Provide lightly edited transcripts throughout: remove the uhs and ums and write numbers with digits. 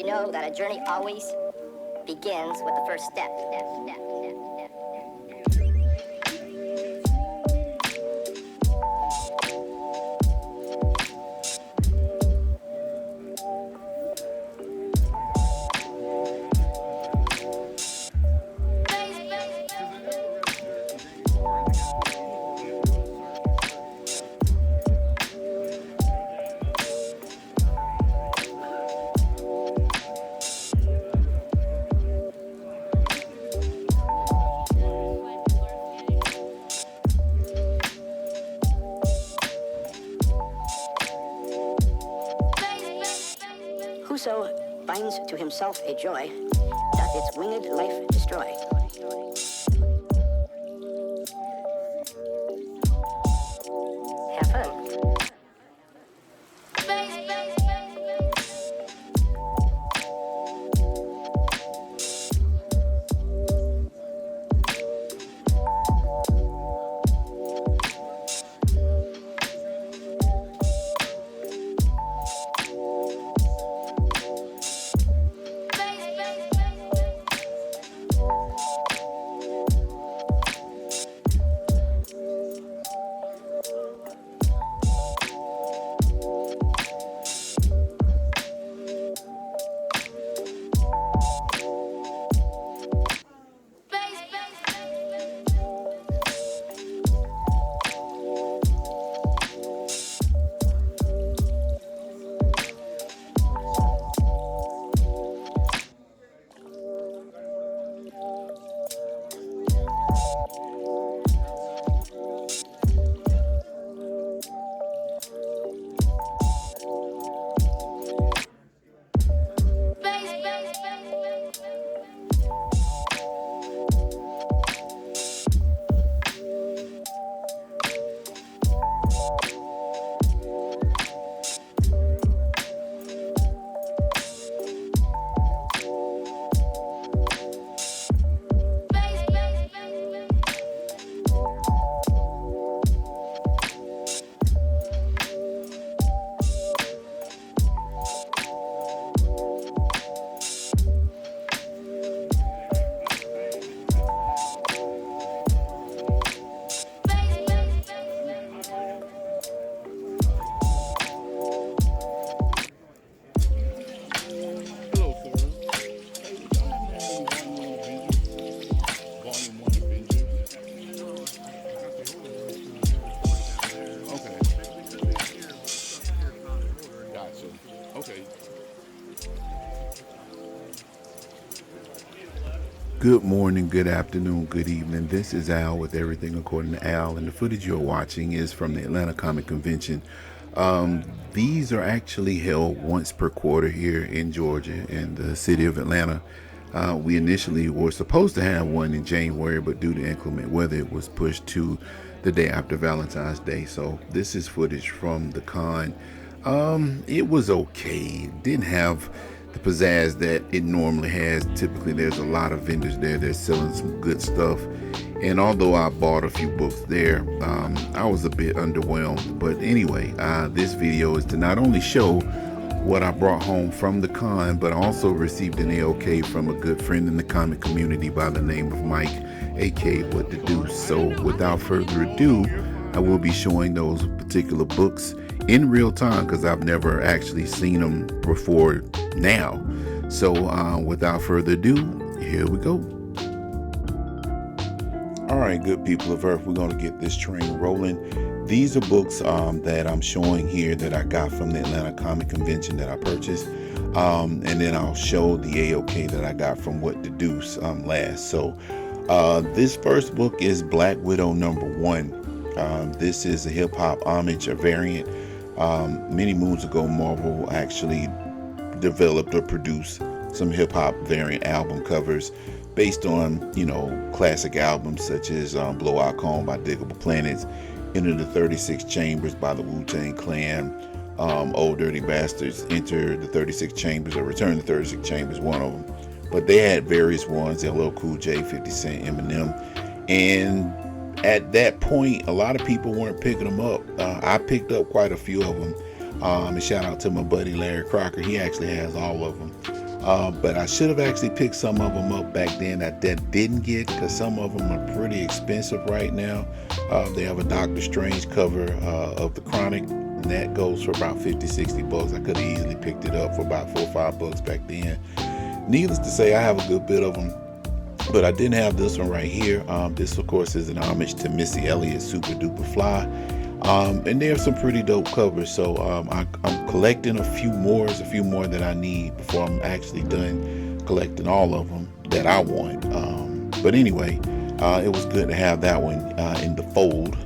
you know that a journey always begins with the first step. Whoso finds to himself a joy, doth its winged life destroy. Have fun. Good morning, good afternoon, good evening. This is Al with Everything According to Al, and the footage you're watching is from the Atlanta Comic Convention. These are actually held once per quarter here in Georgia, in the city of Atlanta. We initially were supposed to have one in January, but due to inclement weather, it was pushed to the day after Valentine's Day. So this is footage from the con. It was okay. It didn't have the pizzazz that it normally has. Typically there's a lot of vendors there that's selling some good stuff, and although I bought a few books there, I was a bit underwhelmed. But anyway, this video is to not only show what I brought home from the con, but also received an AOK from a good friend in the comic community by the name of Mike, aka What to Do. So without further ado, I will be showing those particular books in real time because I've never actually seen them before now. So without further ado, here we go. All right, good people of Earth, we're going to get this train rolling. These are books that I'm showing here that I got from the Atlanta Comic Convention that I purchased, and then I'll show the AOK that I got from What to Do last. So this first book is Black Widow #1. This is a hip-hop homage, a variant. Many moons ago, Marvel actually developed or produced some hip-hop variant album covers based on, you know, classic albums such as Blowout Comb by Diggable Planets, Enter the 36 Chambers by the Wu-Tang Clan, Old Dirty Bastards, Enter the 36 Chambers, or Return to 36 Chambers, one of them. But they had various ones, LL Cool J, 50 Cent, Eminem, and at that point, a lot of people weren't picking them up. I picked up quite a few of them. And shout out to my buddy Larry Crocker. He actually has all of them. But I should have actually picked some of them up back then that didn't get, because some of them are pretty expensive right now. They have a Doctor Strange cover of the Chronic, and that goes for about 50-60 bucks. I could have easily picked it up for about $4 or $5 back then. Needless to say, I have a good bit of them, but I didn't have this one right here. This, of course, is an homage to Missy Elliott's Super Duper Fly. And there's some pretty dope covers. So I'm collecting a few more that I need before I'm actually done collecting all of them that I want. But anyway, it was good to have that one in the fold.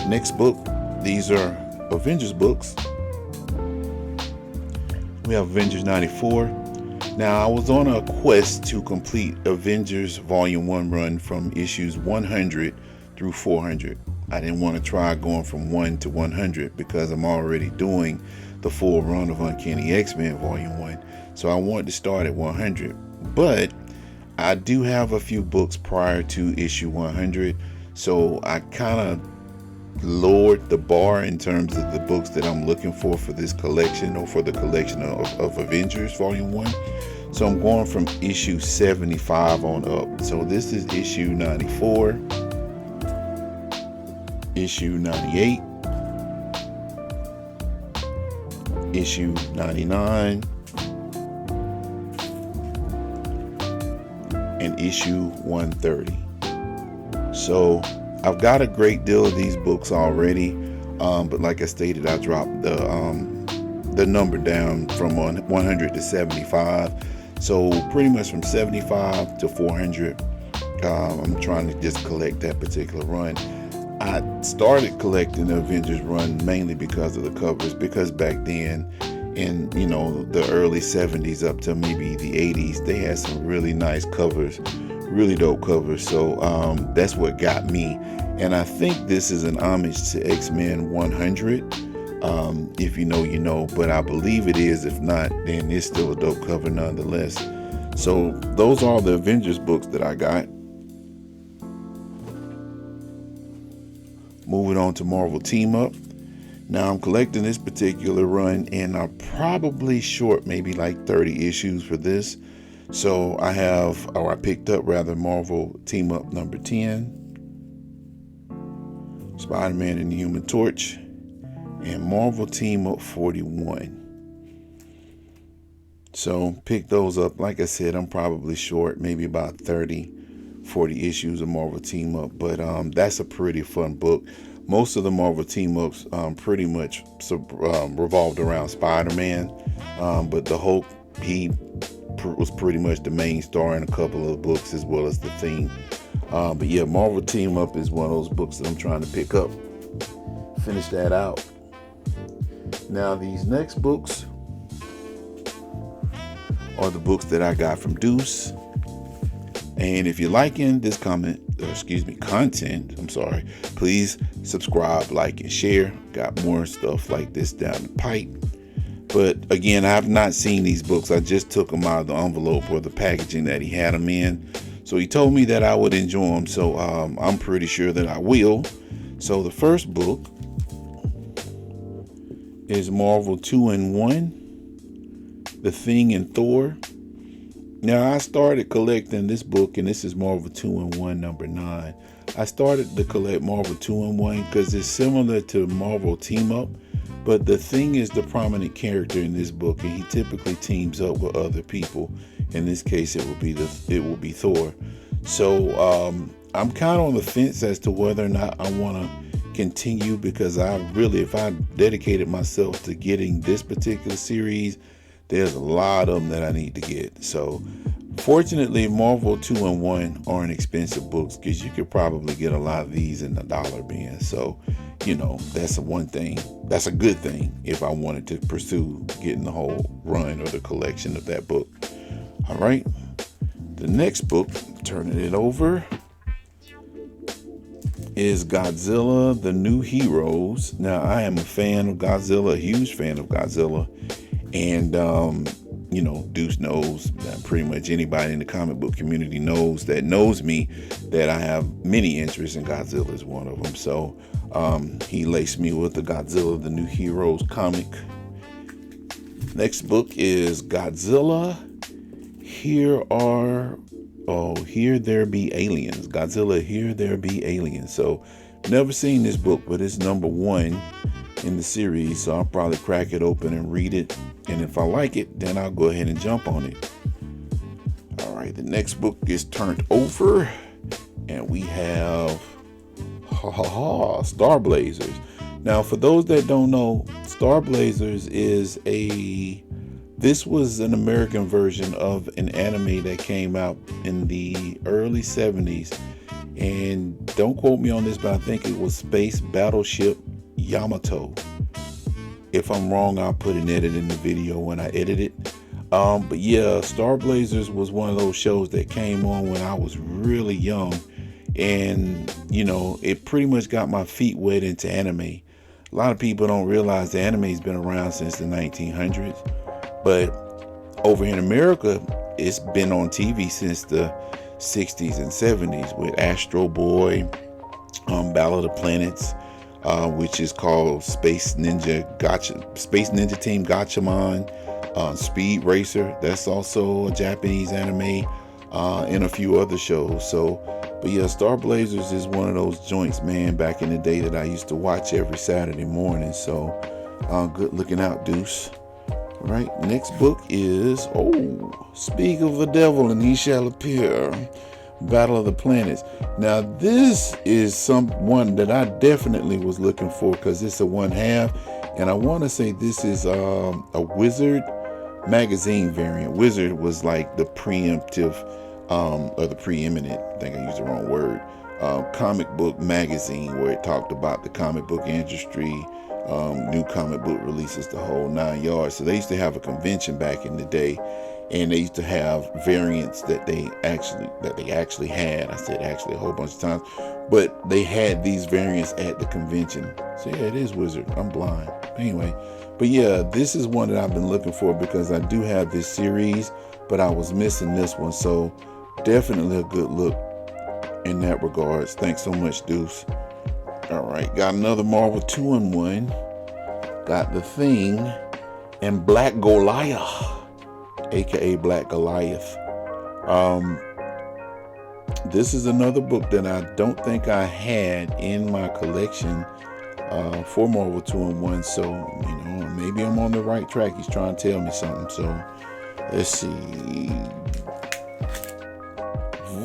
Next book, these are Avengers books. We have Avengers 94. Now, I was on a quest to complete Avengers Volume 1 run from issues 100 through 400. I didn't want to try going from 1 to 100 because I'm already doing the full run of Uncanny X-Men Volume 1. So I wanted to start at 100. But I do have a few books prior to issue 100. So I kind of lowered the bar in terms of the books that I'm looking for this collection, or for the collection of Avengers Volume 1. So I'm going from issue 75 on up. So this is issue 94, issue 98, issue 99, and issue 130. So I've got a great deal of these books already, but like I stated, I dropped the number down from 100 to 75. So pretty much from 75 to 400, I'm trying to just collect that particular run. I started collecting the Avengers run mainly because of the covers, because back then in the early 70s up to maybe the 80s, they had some really nice covers, really dope covers. So that's what got me. And I think this is an homage to X-Men 100. If you know, you know, but I believe it is. If not, then it's still a dope cover nonetheless. So those are the Avengers books that I got. Moving on to Marvel Team Up. Now I'm collecting this particular run, and I'm probably short maybe like 30 issues for this. So I picked up Marvel Team Up number 10, Spider-Man and the Human Torch, and Marvel Team Up 41. So pick those up. Like I said, I'm probably short maybe about 30-40 issues of Marvel Team Up, but that's a pretty fun book. Most of the Marvel Team Ups pretty much revolved around Spider-Man, but the Hulk, he was pretty much the main star in a couple of books, as well as the theme. But yeah, Marvel Team Up is one of those books that I'm trying to pick up, finish that out. Now these next books are the books that I got from Deuce. And if you're liking this content, please subscribe, like, and share. Got more stuff like this down the pipe. But again, I have not seen these books. I just took them out of the envelope or the packaging that he had them in. So he told me that I would enjoy them. So I'm pretty sure that I will. So the first book is Marvel 2-in-1, The Thing and Thor. Now I started collecting this book, and this is Marvel 2-in-1 number 9. I started to collect Marvel 2-in-1 because it's similar to Marvel Team Up, but the Thing is the prominent character in this book, and he typically teams up with other people. In this case, it will be Thor. So I'm kind of on the fence as to whether or not I want to continue, because if I dedicated myself to getting this particular series, there's a lot of them that I need to get. So fortunately, Marvel 2-in-1 aren't expensive books, because you could probably get a lot of these in the dollar bin. So, that's one thing. That's a good thing if I wanted to pursue getting the whole run or the collection of that book. All right. The next book, turning it over, is Godzilla, The New Heroes. Now, I am a fan of Godzilla, a huge fan of Godzilla. And, Deuce knows that pretty much anybody in the comic book community knows me, that I have many interests, and Godzilla is one of them. So he laced me with the Godzilla, The New Heroes comic. Next book is Godzilla, here are, oh, Here There Be Aliens. Godzilla, Here There Be Aliens. So, never seen this book, but it's number 1 in the series. So, I'll probably crack it open and read it. And if I like it, then I'll go ahead and jump on it. All right, the next book is turned over. And we have Star Blazers. Now, for those that don't know, Star Blazers this was an American version of an anime that came out in the early 70s. And don't quote me on this, but I think it was Space Battleship Yamato. If I'm wrong, I'll put an edit in the video when I edit it. But yeah, Star Blazers was one of those shows that came on when I was really young. And, you know, it pretty much got my feet wet into anime. A lot of people don't realize the anime's been around since the 1900s. But over in America, it's been on TV since the 60s and 70s with Astro Boy, Battle of the Planets, which is called Space Ninja Team Gatchaman, Speed Racer. That's also a Japanese anime, and a few other shows. But yeah, Star Blazers is one of those joints, man, back in the day that I used to watch every Saturday morning. So good looking out, Deuce. All right, next book is, Speak of the Devil and He Shall Appear, Battle of the Planets. Now, this is one that I definitely was looking for because it's a 1/2. And I want to say this is a Wizard magazine variant. Wizard was like the preemptive, or the preeminent, I think I used the wrong word, comic book magazine where it talked about the comic book industry, new comic book releases, the whole 9 yards. So they used to have a convention back in the day, and they used to have variants that they actually had. I said actually a whole bunch of times, but they had these variants at the convention. So yeah, it is Wizard. I'm blind. Anyway, but yeah, this is one that I've been looking for because I do have this series, but I was missing this one. So definitely a good look in that regards. Thanks so much, Deuce. All right, got another Marvel 2-in-1. Got The Thing and Black Goliath, aka Black Goliath. This is another book that I don't think I had in my collection for Marvel 2-in-1. So, you know, maybe I'm on the right track. He's trying to tell me something. So, let's see.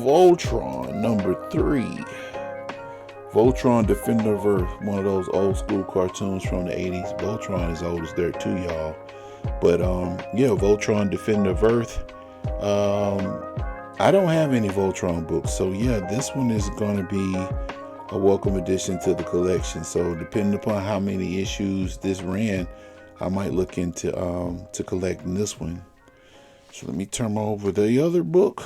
Voltron number 3. Voltron Defender of Earth, one of those old school cartoons from the 80s. Voltron is old as dirt too, y'all. But yeah, Voltron Defender of Earth. I don't have any Voltron books, so yeah, this one is going to be a welcome addition to the collection. So depending upon how many issues this ran, I might look into to collecting this one. So let me turn over the other book.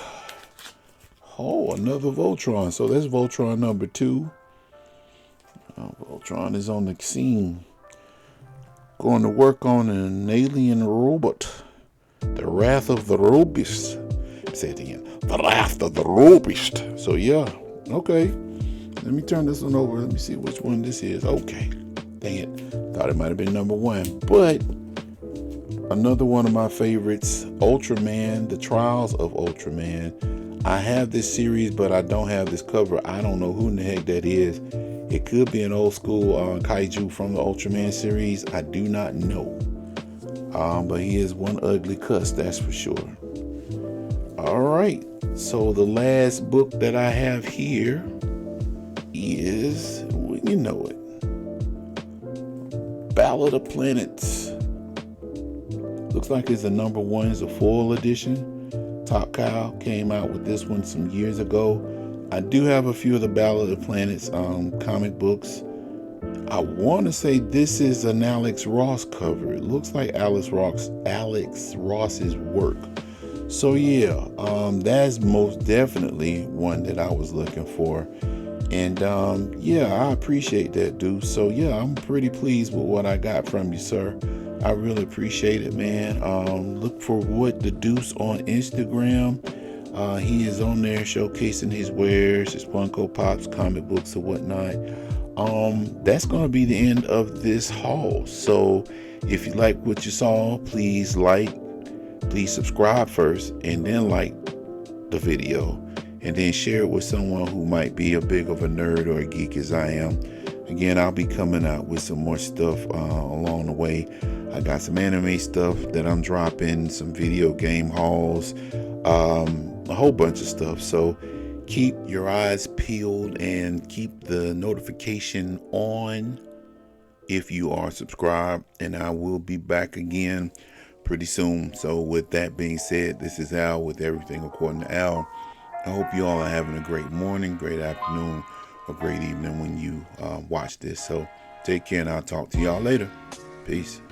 Oh, another Voltron. So that's Voltron number 2. Voltron is on the scene, going to work on an alien robot, the Wrath of the Robust. Say it again, the Wrath of the Robust. So yeah, okay. Let me turn this one over. Let me see which one this is. Okay, dang it, thought it might have been number 1, but another one of my favorites, Ultraman, The Trials of Ultraman. I have this series, but I don't have this cover. I don't know who in the heck that is. It could be an old school kaiju from the Ultraman series. I do not know. But he is one ugly cuss, that's for sure. All right. So the last book that I have here is, you know it, Battle of the Planets. Looks like it's a number 1. It's a full edition. Top Cow came out with this one some years ago. I do have a few of the Battle of the Planets comic books. I want to say this is an Alex Ross cover. It looks like Alex Ross's work. So yeah, that's most definitely one that I was looking for. And yeah, I appreciate that, dude. So yeah, I'm pretty pleased with what I got from you, sir. I really appreciate it, man. Look for What the Deuce on Instagram. He is on there showcasing his wares, his Funko Pops, comic books, or whatnot. That's going to be the end of this haul. So if you like what you saw, please like, please subscribe first and then like the video, and then share it with someone who might be a big of a nerd or a geek as I am. Again, I'll be coming out with some more stuff along the way. I got some anime stuff that I'm dropping, some video game hauls, a whole bunch of stuff. So keep your eyes peeled and keep the notification on if you are subscribed, and I will be back again pretty soon. So with that being said, this is Al with Everything According to Al. I hope you all are having a great morning, great afternoon, or great evening when you watch this. So take care, and I'll talk to y'all later. Peace.